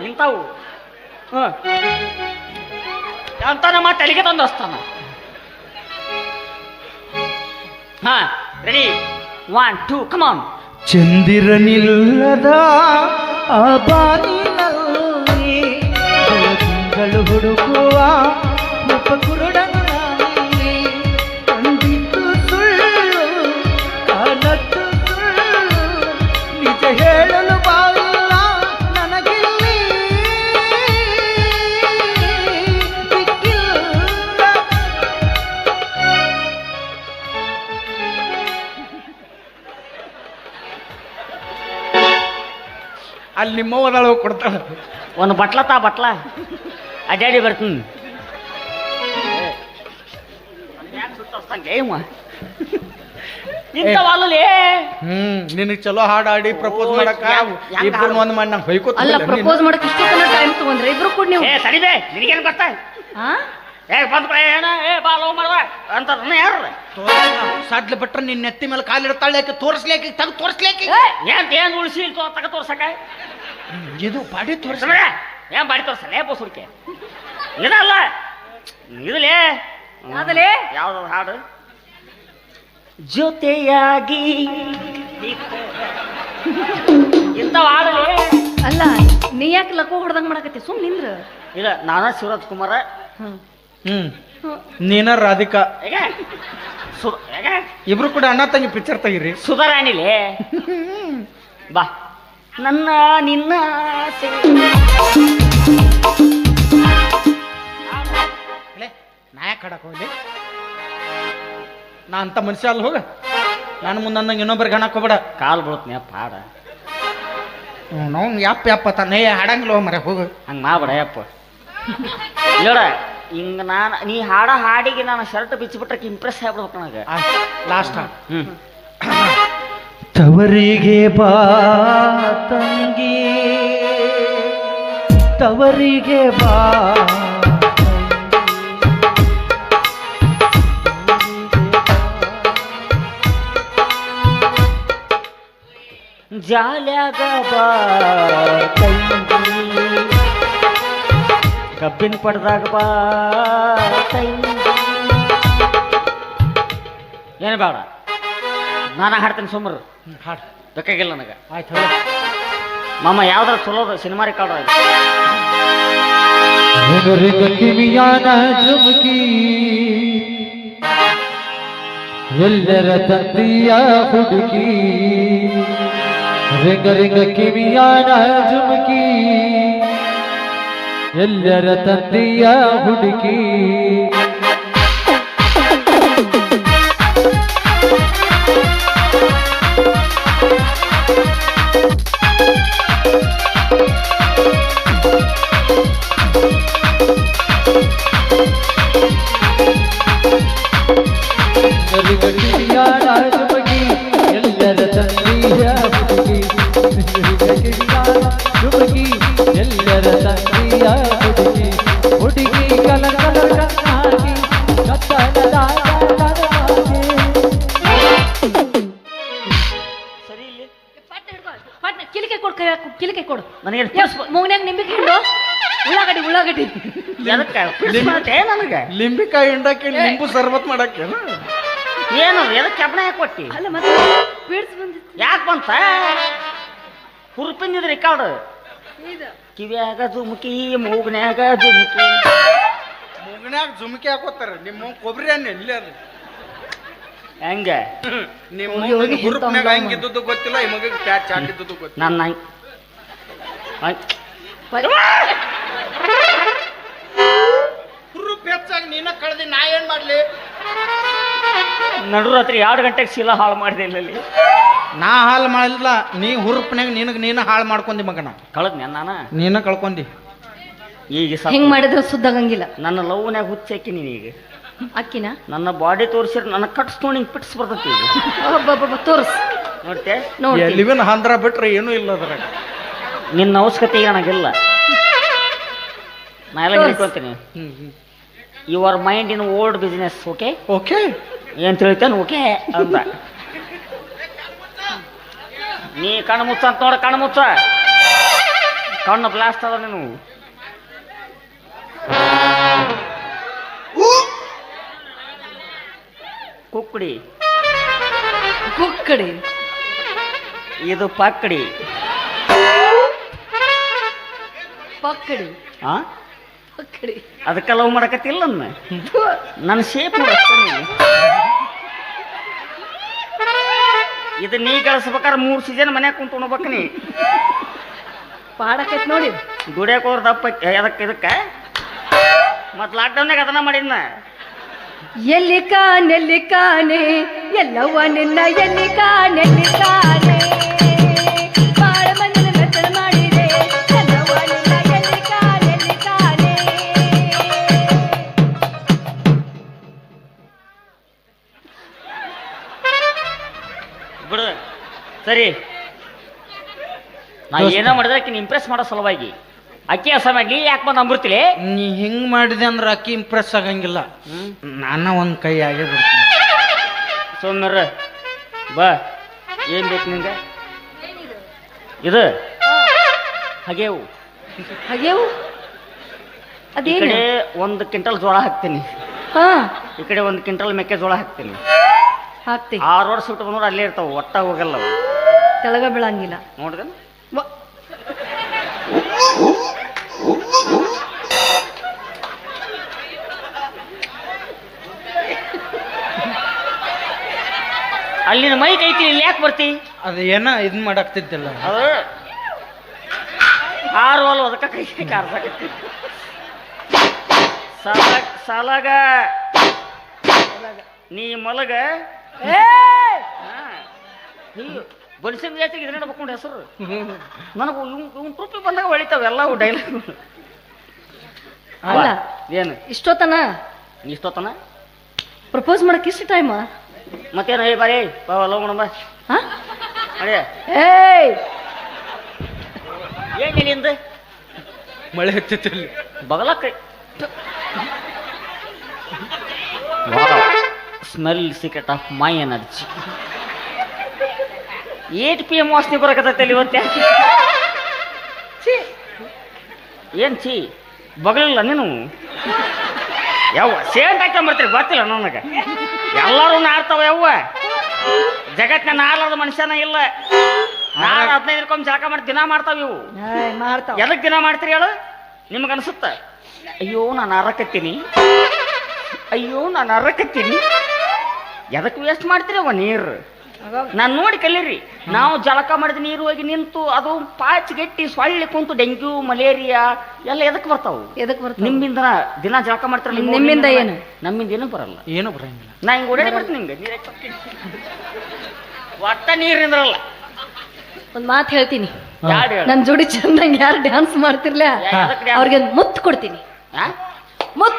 ಇಂಥವು ಅಂತ ನಮ್ಮ ತಲೆಗೆ ತಂದು ಹಸ್ತಾನ. ಹಾ ರೆಡಿ 1 2 ಕಮಾನ್. ಚಂದಿರನಿಲ್ಲದ ಆ ಬಾನಿನಲ್ಲಿ ತಿಂಗಳು ಹುಡುಕುವ ಕುರುಡನಲ್ಲಿ ಕಂಡಿದ್ದು ಸುಳ್ಳು ಕಾಣದ್ದು ಸುಳ್ಳು ನಿಜ ಹೇಳಲು ಬಾಯಿಲ್ಲ ನನಗಿಲ್ಲಿ ದಿಕ್ಕಿಲ್ಲ. ಅಲ್ಲಿ ನಿಮ್ಮವದಳು ಕೊಡ್ತಾಳ ಒಂದು ಬಟ್ಲ ಅಡ್ಡಾಡಿ ಬರ್ತೀನಿ. ಇಂಥವಲ್ಲೇ ನಿನಗೆ ಚಲೋ ಹಾಡು ಆಡಿ ಪ್ರಪೋಸ್ ಮಾಡಕ್ಕ ಇಬ್ಬರು ಒಂದ್ ಮಾಡಿ ನಂಗೆ ಹೊಯ್ಕೋತ ಅಲ್ಲ ಪ್ರಪೋಸ್ ಮಾಡಕ್ ಇಷ್ಟೊಂದು ಟೈಮ್ ತಗೊಂಡ್ರೆ ಇಬ್ರು ಕೂಡ ನೀವು ತಡಿಬೇ ನಿನಗೇನು ಬರ್ತಾ ಬಂದ್ ಬಾ ಲವ್ ಮಾಡ್ದ ಅಂತ ಯಾರು ಸಾಧ್ಲ ಬಿಟ್ರೆ ನಿನ್ನ ನೆತ್ತಿ ಮೇಲೆ ಕಾಲಿಡ್ತಾಳೆ ತೋರಿಸ್ಲಿಕ್ಕೆ ತಗ ತೋರಿಸ್ಲಿಕ್ಕೆ ಏನ್ ಉಳಿಸಿ ತಗ ತೋರ್ಸಕ ಇದು ಬಾಡಿ ತೋರಿಸ ಏನ್ ಬಾಡಿ ತೋರ್ಸಲ್ಲ ಬೋಸುಡ್ಕೆ ಇದಲ್ಲ ಇದಲೇ ಅದಲೇ ಯಾವ್ದು ಹಾಡು ಜೊತೆಯಾಗಿ ಇಂಥವ್ ಹಾಡಲೇ. ಅಲ್ಲ ನೀ ಯಾಕೆ ಲಕ್ಕೋ ಹೊಡೆದಂಗ್ ಮಾಡಕತ್ತಿ ಸುಮ್ ನಿಂದ್ರ. ಇಲ್ಲ ನಾನ ಶಿವರಾಜ್ ಕುಮಾರ ನೀನ ರಾಧಿಕಾ ಹೇಗೆ ಇಬ್ರು ಕೂಡ ಅಣ್ಣ ತಂಗಿ ಪಿಕ್ಚರ್ ತೆಗಿರಿ. ಸುಧಾರಾಣಿಲೇ ಬಾ ನನ್ನ ನಿನ್ನ ನಾಯಕ್ ಹಾಡಕ್ ಹೋಗ್ಲಿ ನಾ ಅಂತ ಮನುಷ್ಯ ಅಲ್ಲ ಹೋಗ ನಾನು ಮುಂದಂದಂಗೆ ಇನ್ನೊಬ್ಬರಿಗೆ ಹಣಕ್ ಹೋಗ್ಬೇಡ. ಕಾಲ್ ಬಿಡುತ್ತನೆ ಹಾಡ ನಾವು ಯಪ್ಪ ತಾನೇ ಹಾಡಂಗಿಲ್ಲ ಮರ ಹೋಗು ಹಂಗೆ ಮಾಡ್ಬೇಡ ಯಪ್ಪ ನೋಡ ಹಿಂಗ ನೀ ಹಾಡಿಗೆ ನಾನು ಶರ್ಟ್ ಬಿಚ್ಚಿಬಿಟ್ರೆ ಇಂಪ್ರೆಸ್ ಆಗ್ಬಿಡ್ಬೇಕು ನನಗೆ. ಲಾಸ್ಟ್ ತವರಿಗೆ ಬಾ ತಂಗಿ ತವರಿಗೆ ಬಾ ಜಾಲ್ಯಾಗ ಬಾ ಕಬ್ಬಿನ ಪಡ್ದಾಗ ಬಾ ಏನು ಬೇಡ ನಾನು ಹಾಡ್ತೇನೆ ಸುಮ್ಮರು ಹಾಡು ಬೇಕಾಗಿಲ್ಲ ನನಗೆ. ಆಯ್ತು ಮಾಮ ಯಾವ್ದಾರ ಚಲೋದು ಸಿನಿಮಾ ರೆಕಾರ್ಡ್ ಕಿವಿಯಾನ ಜುಮುಕಿ ಎಲ್ಲರ ತಂದೆಯ ಹುಡುಕಿ ರಿಂಗ ಕಿವಿಯಾನ ಜುಮುಕಿ ಎಲ್ಲರ ತಂದೆಯ ಹುಡುಕಿ ಎಲ್ಲರ ತಂದೆಯ ಹುಡುಗಿ ಎಲ್ಲರ ತಂದೆಯ ಹುಡುಗಿ ಹುಡುಗಿ ಕಲ ಕಣ್ಣಾಗಿ ಸರಿ ಇಲ್ಲಿ ಕಿಲಿಕೆ ಕೊಡು ಕಿಲಿಕೆ ಕೊಡು ನನಗೆ ಮೂಗ್ನ್ಯಾಗ ನಿಂಬಿಕೆ ಹಿಂಡು ಉಳ್ಳಾಗಡ್ಡಿ ನನಗೆ ಲಿಂಬಿಕಾಯಿ ಹಿಂಡಕ್ಕೆ ಲಿಂಬು ಸರ್ಬತ್ ಮಾಡಕ್ಕೆ ಏನು ಎದಕ್ಕೆ ಕೆಬ್ಬಣ ಯಾಕೆ ಕೊಟ್ಟಿ? ಅಲ್ಲ ಮತ್ತೆ ಪೀಡ್ಸ್ ಬಂದಿತ್ತು ಯಾಕೆ ಬಂತ ಹುರುಪಿಂದಿದ್ರಿ ರೆಕಾರ್ಡ್ ಕಿವ್ಯಾಗ ಜುಮುಕಿ ಮೂಗ್ನ್ಯಾಗ ಜುಮುಕಿ ಮೂಗನ್ಯಾಗ ಜುಮುಕಿ ಹಾಕೋತಾರ ನಿಮ್ಮ ಕೊಬ್ಬರಿ ಹಣ್ಣು ಎಲ್ಲಿ ಅದು ಹೆಂಗೆ ನಿಮ್ಮ ಹುರುಪ್ನ್ಯಾಗ ಹೆಂಗಿದ್ದು ಗೊತ್ತಿಲ್ಲ ಈ ಮಗ ಚಾಟ್ ಇದ್ದು ಗೊತ್ತಿಲ್ಲ. ನನ್ನ ಹುರುಪ್ ಹೆಚ್ಚಾಗಿ ನೀನ ಕಳೆದಿ ನಾ ಏನ್ ಮಾಡ್ಲಿ? ನಡು ರಾತ್ರಿ 2 ಗಂಟೆಗೆ ಶೀಲ ಹಾಳು ಮಾಡಿದೆ ಇಲ್ಲಿ. ನಾ ಹಾಳು ಮಾಡಿಲ್ಲ, ನೀ ಹುರುಪ್ನ್ಯಾಗ ನೀನ ಹಾಳು ಮಾಡ್ಕೊಂಡಿ ಮಗನ. ಕಳದ್ನ ನಾನು ನೀನ ಕಳ್ಕೊಂಡಿ. ಈಗ ಹೆಂಗ್ ಮಾಡಿದ್ರೆ ಸುದ್ದಾಗಂಗಿಲ್ಲ. ನನ್ನ ಲವ್ನ್ಯಾಗ ಹುಚ್ಚಾಕಿ ನೀನು ಈಗ ಅಕ್ಕಿನ ನನ್ನ ಬಾಡಿ ತೋರಿಸಿದ್ರೆ ನನ್ನ ಕಟ್ಸ್ಕೊಂಡು ಹಿಂಗೆ ಪಿಟ್ಸ್ ಬರ್ತೈತಿ ಈಗ ತೋರ್ಸ್ ನೋಡ್ತೆ ಲಿವಿನ್ ಹಂದ್ರ ಬಿಟ್ರೆ ಏನೂ ಇಲ್ಲ ಅದ್ರಾಗ. ನಿನ್ನ ಅವಶ್ಯಕತೆ ಈಗ ನನಗಿಲ್ಲ. ನಾ ಎಲ್ಲ ಹೇಳ್ಕೊಳ್ತೀನಿ. Your mind in old business. Okay okay ಏನ್ ತಿಳಿತೇನೆ ಓಕೆ ಅಂತ ನೀ ಕಣ್ಣು ಮುಚ್ಚ ಅಂತ ನೋಡ, ಕಣ್ಣು ಮುಚ್ಚ. ಕಣ್ಣು ಬ್ಲಾಸ್ಟ್ ಅದ ನೀನು. ಕುಕ್ಕಡಿ, ಕುಕ್ಕಡಿ, ಇದು ಪಕ್ಕಡಿ. ಪಕ್ಕಡಿ, ಆ ಪಕ್ಕಡಿ. ಅದಕ್ಕೆ ಲವ್ ಮಾಡಕತ್ತಿಲ್ಲ ನನ್ನ ಶೇಪ್ ಇದು ನೀ ಗಳಿಸ್ಬೇಕಾದ್ರೆ 3 ಸೀಸನ್ ಮನ್ಯಾಗ ಕುಂತು ಉಣ್ಬೇಕು ನೀ. ಪಾಡಕೈತ್ ನೋಡಿ. ದುಡಿಯಕ್ಕೆ ಹೋದ್ರ ದಪ್ಪ ಇದಕ್ಕೆ ಮತ್ತು ಲಾಕ್ಡೌನ್ನಾಗ ಅದನ್ನ ಮಾಡಿದ್ನ. ಎಲ್ಲಿ ಕಾನೆ ಎಲ್ಲವ್ವ ನಿನ್ನ ಎಲ್ಲಿ ಕಾನೆ ಬಾಳ ಮಂದಿನ ಮೆತ್ತನ ಮಾಡಿದೆ ಎಲ್ಲವ್ವ ನಿನ್ನ ಎಲ್ಲಿ ಕಾನೆ ಬಿಡು ಸರಿ. ನಾ ಏನೋ ಮಾಡಿದ್ರೆ ಆಕಿನ ಇಂಪ್ರೆಸ್ ಮಾಡೋ ಸಲುವಾಗಿ ಅಕ್ಕಿ ಅಸಮಾಗಿ ಯಾಕೆ ಬಂದು ಅಂಬಿರ್ತಿಲಿ. ನೀ ಹಿಂಗ್ ಮಾಡಿದೆ ಅಂದ್ರೆ ಅಕ್ಕಿ ಇಂಪ್ರೆಸ್ ಆಗಂಗಿಲ್ಲ. ನಾನ ಒಂದ್ ಕೈ ಆಗೇ ಬಿಡ್ತೀನಿ. ಸೋಮ್ಯರ ಬಾ, ಏನ್ ಬೇಕು ನಿಂಗೆ? ಇದು ಹಾಗೇವು ಹಾಗೇವು ಈ ಅದೇನು? ಕಡೆ 1 ಕ್ವಿಂಟಲ್ ಜೋಳ ಹಾಕ್ತೀನಿ, ಹಾ ಈ ಕಡೆ 1 ಕ್ವಿಂಟಲ್ ಮೆಕ್ಕೆಜೋಳ ಹಾಕ್ತೀನಿ. ಹಾಕ್ತಿ 6 ವರ್ಷ ಬಿಟ್ಟು ಬಂದ್ರೆ ಅಲ್ಲೇ ಇರ್ತಾವ, ಒಟ್ಟ ಹೋಗಲ್ಲ ಅವು. ತೆಳಗ ಬೀಳಂಗಿಲ್ಲ. ನೋಡ್ದ ಅಲ್ಲಿನ ಮೈಕ್ ಐತಿ, ಇಲ್ಲಿ ಯಾಕೆ ಬರ್ತಿ? ಅದ ಏನ ಇದನ್ ಮಾಡಾಕ್ತಿದ್ದಿಲ್ಲ. ಅದು ಹಾರುವಲ್ಲ, ಅದಕ್ಕೆ ಕೈ ಕಾರ್ಸಾಕತ್ತಿ. ಸಾಲಾಗ ನೀ ಮಲಗ ಬಡಿಸಿದ ಜಾತಿಗೆ ಇದ್ರ ಬಕ್ಕೊಂಡು ಹೆಸರು ನನಗೂ ಇವ್ ಟ್ರೂಪಿ ಬಂದಾಗ ಹೊಳಿತಾವ ಎಲ್ಲವೂ ಡೈಲಾಗ್. ಅಲ್ಲ ಏನು ಇಷ್ಟೊತ್ತನ ಇಷ್ಟೊತ್ತನ ಪ್ರಪೋಸ್ ಮಾಡಕ್ ಇಷ್ಟ ಟೈಮ್ ಮತ್ತೇನು? ಏ ಬಾರಿ ಲವ್ ಮಾಡಮ್ಮ ಅಡಿಯ ಏಯ್ ಏನ್ ಇಲ್ಲಿಂದ ಮಳೆ ಹತ್ತಿತ್ತು ಬಗಲಕ್ಕ smell secret of my energy. 8 PM ವಾಸನೆ ಬರಕತ್ತೈತಲ್ಲಿ ಇವತ್ತೆ. ಏನ್ ಚೀ ಬಗಲಿಲ್ಲ ನೀನು? ಯಾವ ಸೇಂಟ್ ಹಾಕೊಂಬರ್ತೀರಿ ಗೊತ್ತಿಲ್ಲ ನನಗೆ. ಎಲ್ಲರೂ ನಾಡ್ತಾವ ಯವ್ವ, ಜಗತ್ತಿನ ನಾರ್ಲಾರ್ದ ಮನುಷ್ಯನ ಇಲ್ಲ. ನಾಳೆ 15 ದಿನಕ್ಕೊಮ್ಮೆ ಜಳಕ ಮಾಡಿ ದಿನ ಮಾಡ್ತಾವ ಇವು. ಮಾಡ್ತಾವ. ಎದಕ್ ದಿನ ಮಾಡ್ತೀರಿ ಹೇಳು? ನಿಮ್ಗೆ ಅನ್ಸುತ್ತ ಅಯ್ಯೋ ನಾನು ಅರಕತ್ತೀನಿ, ಅಯ್ಯೋ ನಾನು ಅರಕತ್ತೀನಿ. ಎದಕ್ಕೆ ವೇಸ್ಟ್ ಮಾಡ್ತೀರಿ ಅವ ನೀರು? ನಾನು ನೋಡಿ ಕಲೀರಿ. ನಾವು ಜಳಕ ಮಾಡಿದ ನೀರು ಹೋಗಿ ನಿಂತು ಅದು ಪಾಚ್ಗೆಟ್ಟಿ ಸೊಳ್ಳೆ ಕುಂತು ಡೆಂಗ್ಯೂ ಮಲೇರಿಯಾ ಎಲ್ಲ ಎದಕ್ಕೆ ಬರ್ತಾವು? ಎದಕ್ ಬರ್ತಾವ? ನಿಮ್ಮಿಂದ ದಿನ ಜಳಕ ಮಾಡ್ತಾರಲ್ಲ, ನಿಮ್ಮಿಂದ ಏನು? ನಮ್ಮಿಂದ ಏನು ಬರಲ್ಲ. ಏನು ಬರಂಗಿಲ್ಲ. ನಾ ಹಿಂಗೆ ಓಡಾಡಿ ಬರ್ತೀನಿ ನಿಮ್ಗೆ ನೀರು ಒಟ್ಟ ನೀರಿಂದ್ರಲ್ಲ. ಒಂದ್ ಮಾತು ಹೇಳ್ತೀನಿ, ಯಾರು ಹೇಳ ನನ್ ಜೋಡಿ ಚಂದಂಗ್ ಯಾರು ಡ್ಯಾನ್ಸ್ ಮಾಡ್ತಿರ್ಲ ಅವ್ರಿಗೆ ಮುತ್ತು ಕೊಡ್ತೀನಿ. ಮುತ್ತು